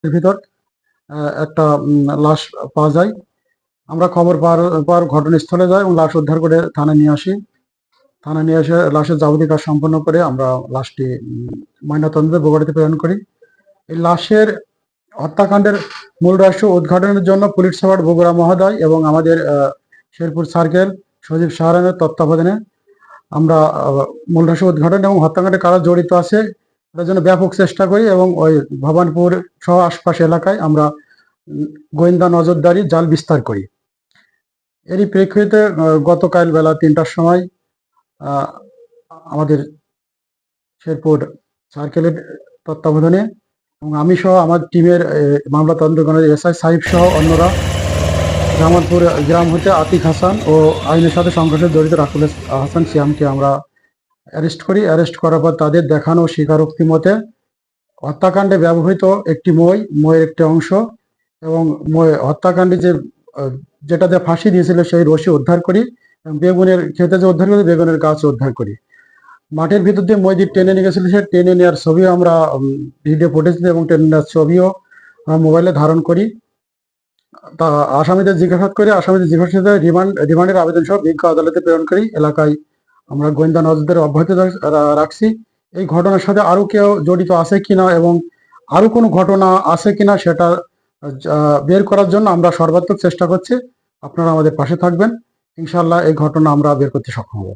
ভিতর একটা লাশ পাওয়া যায়। আমরা খবর পাওয়ার পর ঘটনাস্থলে যাই এবং লাশ উদ্ধার করে থানায় নিয়ে আসি। থানায় নিয়ে এসে লাশের যাবতীয় কাজ সম্পন্ন করে আমরা লাশটি ময়নাতদন্তে বগুড়াতে প্রেরণ করি। এই লাশের হত্যাকাণ্ডের মূল রহস্য উদ্ঘাটনের জন্য পুলিশ সুপার বগুড়া মহোদয় এবং আমাদের শেরপুর সার্কেল সজীব সাহারানের তত্ত্বাবধানে আমরা মূল রহস্য উদ্ঘাটন এবং হত্যাকাণ্ডে কারা জড়িত আছে তার জন্য ব্যাপক চেষ্টা করি এবং ওই ভবানপুর সহ আশপাশ এলাকায় আমরা গোয়েন্দা নজরদারি জাল বিস্তার করি। এরই প্রেক্ষিতে গতকাল বেলা ৩টার সময় আমাদের শেরপুর সার্কেলের তত্ত্বাবধানে এবং আমি সহ আমার টিমের মামলা তদন্তকারী এসআই সাহিব সহ অন্যরা জামালপুর গ্রাম হতে আতিক হাসান ও আইনের সাথে সংঘর্ষে জড়িত রাকুল হাসান সিয়ামকে আমরা অ্যারেস্ট করি। অ্যারেস্ট করার পর তাদের দেখানো স্বীকারোক্তি মতে হত্যাকাণ্ডে ব্যবহৃত একটি মইয়ের একটি অংশ এবং হত্যাকাণ্ডে যেটাতে ফাঁসি দিয়েছিল সেই রশি উদ্ধার করি এবং বেগুনের খেতে যে উদ্ধার করি বেগুনের গাছ উদ্ধার করি। মাঠের ভিতর দিয়ে মই টেনে নিয়ে গেছিল সেই টেনে নেওয়ার ছবিও আমরা ভিডিও ফুটেজ এবং টেনে নেওয়ার ছবিও আমরা মোবাইলে ধারণ করি। তা আসামিদের জিজ্ঞাসাবাদ করে আসামিদের জিজ্ঞাসাবাদে রিমান্ডের আবেদন সহ বিজ্ঞ আদালতে প্রেরণ করি। এলাকায় আমরা গোয়েন্দা নজরদারি অব্যাহত রাখছি। এই ঘটনার সাথে আরো কেউ জড়িত আছে কিনা এবং আরো কোনো ঘটনা আছে কিনা সেটা বের করার জন্য আমরা সর্বাত্মক চেষ্টা করছি। আপনারা আমাদের পাশে থাকবেন, ইনশাল্লাহ এই ঘটনা আমরা বের করতে সক্ষম হব।